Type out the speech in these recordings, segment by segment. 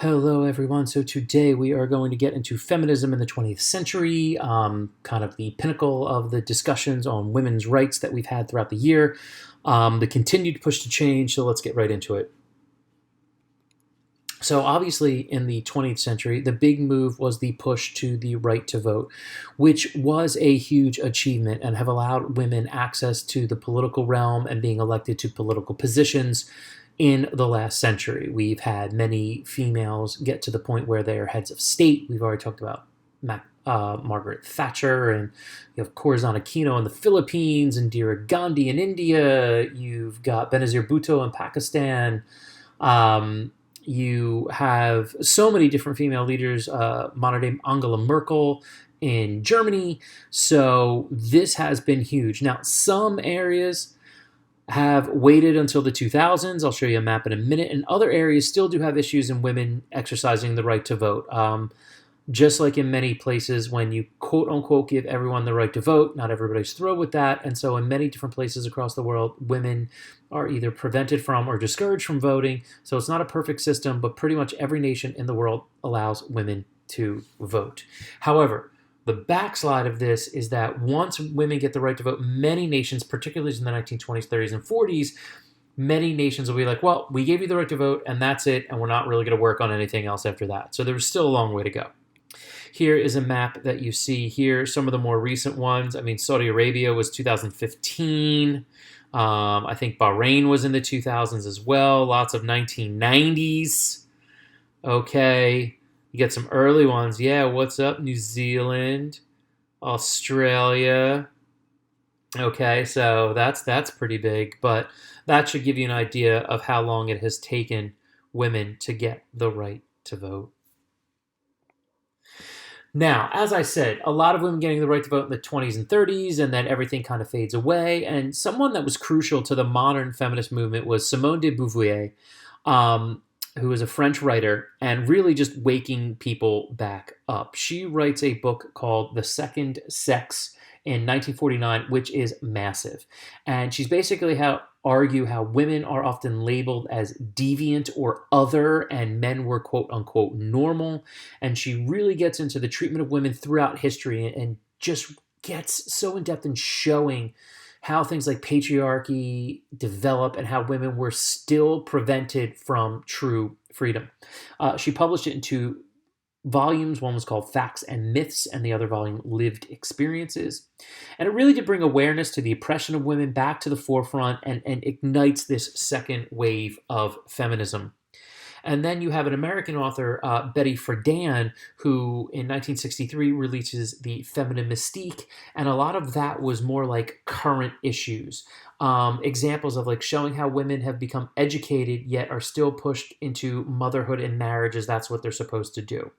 Hello, everyone. So today we are going to get into feminism in the 20th century, kind of the pinnacle of the discussions on women's rights that we've had throughout the year, the continued push to change. So let's get right into it. So obviously, in the 20th century, the big move was the push to the right to vote, which was a huge achievement and have allowed women access to the political realm and being elected to political positions in the last century. We've had many females get to the point where they are heads of state. We've already talked about Margaret Thatcher, and you have Corazon Aquino in the Philippines, and Indira Gandhi in India. You've got Benazir Bhutto in Pakistan. You have so many different female leaders, modern day Angela Merkel in Germany. So this has been huge. Now, some areas have waited until the 2000s. I'll show you a map in a minute. And other areas still do have issues in women exercising the right to vote. Just like in many places, when you quote unquote give everyone the right to vote, not everybody's thrilled with that. And so, in many different places across the world, women are either prevented from or discouraged from voting. So, it's not a perfect system, but pretty much every nation in the world allows women to vote. However, the backslide of this is that once women get the right to vote, many nations, particularly in the 1920s, 30s, and 40s, many nations will be like, well, we gave you the right to vote, and that's it, and we're not really going to work on anything else after that. So there's still a long way to go. Here is a map that you see here, some of the more recent ones. I mean, Saudi Arabia was 2015. I think Bahrain was in the 2000s as well. Lots of 1990s. Okay. You get some early ones. Yeah, what's up? New Zealand, Australia. Okay, so that's pretty big, but that should give you an idea of how long it has taken women to get the right to vote. Now, as I said, a lot of women getting the right to vote in the 20s and 30s, and then everything kind of fades away. And someone that was crucial to the modern feminist movement was Simone de Beauvoir, who was a French writer and really just waking people back up. She writes a book called The Second Sex in 1949, which is massive. And she's basically argue how women are often labeled as deviant or other and men were quote unquote normal. And she really gets into the treatment of women throughout history and just gets so in depth in showing how things like patriarchy develop and how women were still prevented from true freedom. She published it in two volumes. One was called Facts and Myths, and the other volume, Lived Experiences. And it really did bring awareness to the oppression of women back to the forefront and ignites this second wave of feminism. And then you have an American author, Betty Friedan, who in 1963 releases The Feminine Mystique. And a lot of that was more like current issues. Examples of like showing how women have become educated yet are still pushed into motherhood and marriage as that's what they're supposed to do.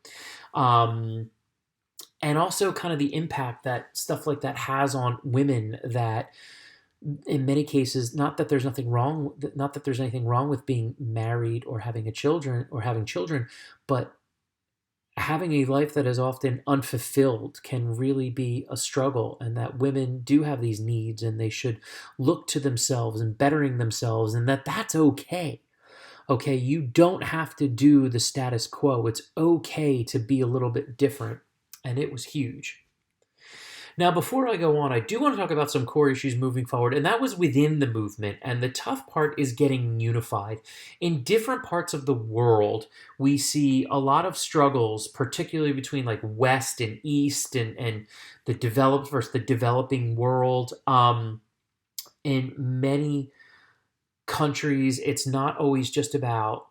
And also kind of the impact that stuff like that has on women that in many cases, not that there's anything wrong with being married or having children, but having a life that is often unfulfilled can really be a struggle, and that women do have these needs and they should look to themselves and bettering themselves, and that's okay. Okay, you don't have to do the status quo. It's okay to be a little bit different, and it was huge. Now, before I go on, I do want to talk about some core issues moving forward, and that was within the movement. And the tough part is getting unified. In different parts of the world, we see a lot of struggles, particularly between like West and East and the developed versus the developing world. In many countries, it's not always just about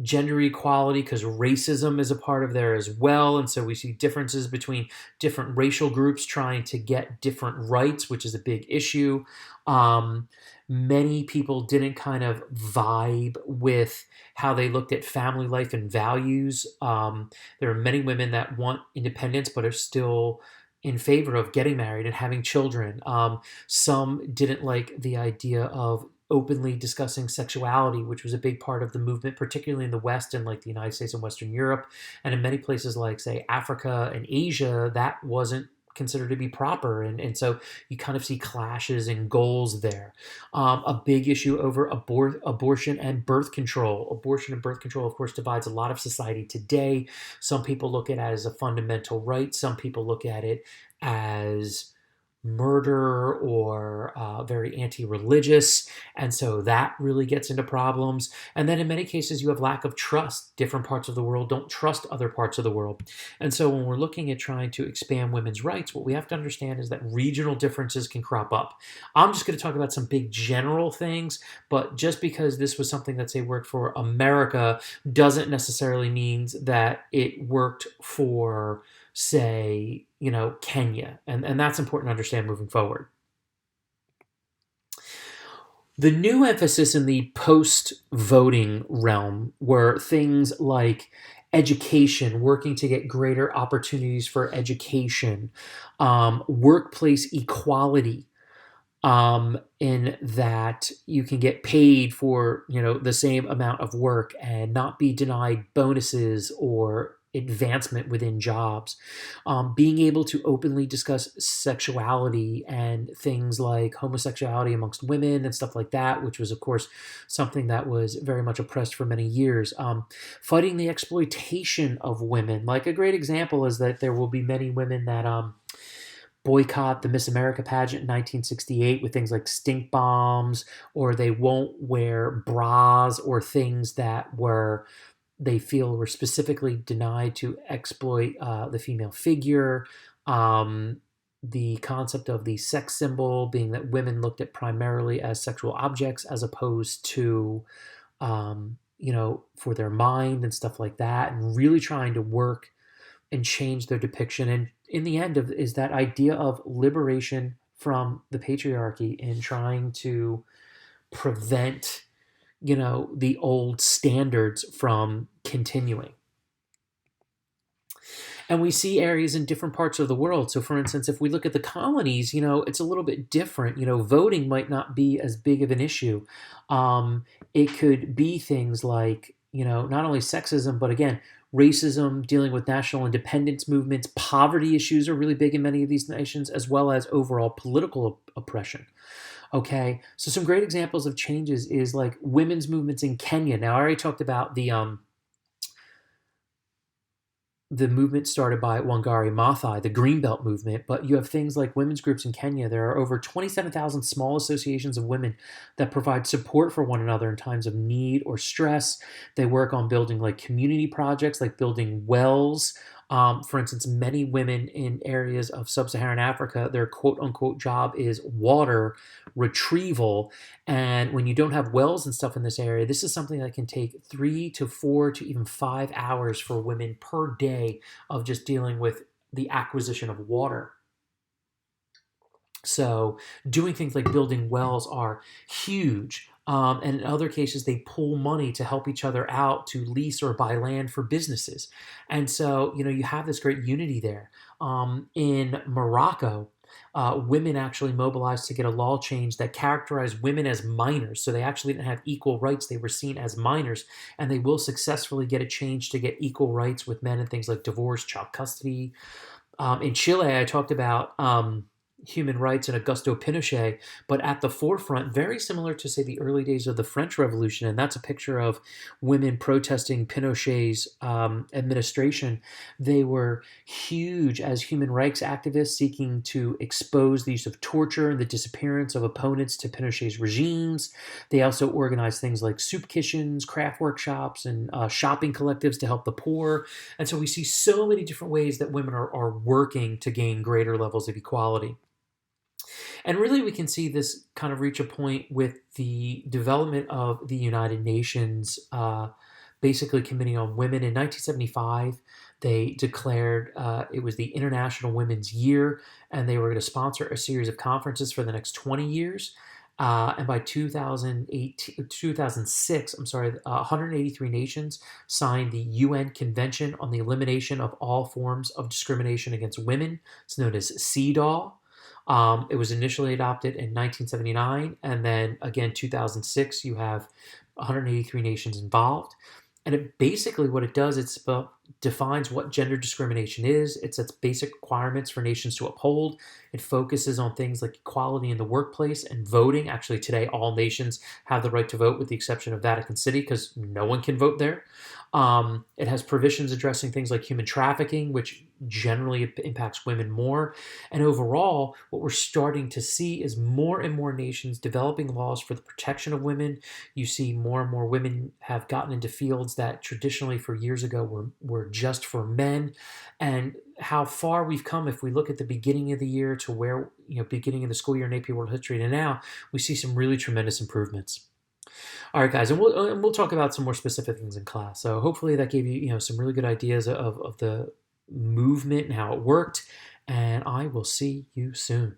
gender equality because racism is a part of there as well. And so we see differences between different racial groups trying to get different rights, which is a big issue. Many people didn't kind of vibe with how they looked at family life and values. There are many women that want independence but are still in favor of getting married and having children. Some didn't like the idea of openly discussing sexuality, which was a big part of the movement, particularly in the West and like the United States and Western Europe. And in many places like, say, Africa and Asia, that wasn't consider to be proper. And so you kind of see clashes in goals there. A big issue over abortion and birth control. Abortion and birth control, of course, divides a lot of society today. Some people look at it as a fundamental right. Some people look at it as murder or very anti-religious, and so that really gets into problems. And then in many cases you have lack of trust. Different parts of the world don't trust other parts of the world, and so when we're looking at trying to expand women's rights, what we have to understand is that regional differences can crop up. I'm just going to talk about some big general things, but just because this was something that, say, worked for America doesn't necessarily mean that it worked for, say, Kenya. And that's important to understand moving forward. The new emphasis in the post-voting realm were things like education, working to get greater opportunities for education, workplace equality, in that you can get paid for the same amount of work and not be denied bonuses or advancement within jobs, being able to openly discuss sexuality and things like homosexuality amongst women and stuff like that, which was, of course, something that was very much oppressed for many years. Fighting the exploitation of women. Like, a great example is that there will be many women that boycott the Miss America pageant in 1968 with things like stink bombs, or they won't wear bras or things that they feel were specifically denied to exploit the female figure. The concept of the sex symbol being that women looked at primarily as sexual objects as opposed to, for their mind and stuff like that, and really trying to work and change their depiction. And in the end is that idea of liberation from the patriarchy and trying to prevent the old standards from continuing. And we see areas in different parts of the world. So, for instance, if we look at the colonies, it's a little bit different. Voting might not be as big of an issue. It could be things like, not only sexism, but again, racism, dealing with national independence movements. Poverty issues are really big in many of these nations, as well as overall political oppression. Okay, so some great examples of changes is like women's movements in Kenya. Now, I already talked about the movement started by Wangari Maathai, the Greenbelt movement, but you have things like women's groups in Kenya. There are over 27,000 small associations of women that provide support for one another in times of need or stress. They work on building like community projects, like building wells. For instance, many women in areas of sub-Saharan Africa, their quote-unquote job is water retrieval. And when you don't have wells and stuff in this area, this is something that can take 3 to 4 to even 5 hours for women per day of just dealing with the acquisition of water. So doing things like building wells are huge. And in other cases, they pool money to help each other out to lease or buy land for businesses. And so, you have this great unity there. In Morocco, women actually mobilized to get a law change that characterized women as minors. So they actually didn't have equal rights. They were seen as minors. And they will successfully get a change to get equal rights with men and things like divorce, child custody. In Chile, I talked about human rights and Augusto Pinochet, but at the forefront, very similar to, say, the early days of the French Revolution, and that's a picture of women protesting Pinochet's administration. They were huge as human rights activists seeking to expose the use of torture and the disappearance of opponents to Pinochet's regimes. They also organized things like soup kitchens, craft workshops, and shopping collectives to help the poor. And so we see so many different ways that women are working to gain greater levels of equality. And really, we can see this kind of reach a point with the development of the United Nations, basically Committee on Women. In 1975, they declared it was the International Women's Year, and they were going to sponsor a series of conferences for the next 20 years. And by 2006, 183 nations signed the UN Convention on the Elimination of All Forms of Discrimination Against Women. It's known as CEDAW. It was initially adopted in 1979, and then again 2006, you have 183 nations involved. And it basically what it does, defines what gender discrimination is. It sets basic requirements for nations to uphold. It focuses on things like equality in the workplace and voting. Actually, today all nations have the right to vote, with the exception of Vatican City, because no one can vote there. It has provisions addressing things like human trafficking, which generally impacts women more. And overall, what we're starting to see is more and more nations developing laws for the protection of women. You see more and more women have gotten into fields that traditionally for years ago were just for men. And how far we've come, if we look at the beginning of the year to where, beginning of the school year in AP World History to now, we see some really tremendous improvements. All right, guys, and we'll talk about some more specific things in class. So hopefully that gave you, some really good ideas of the movement and how it worked. And I will see you soon.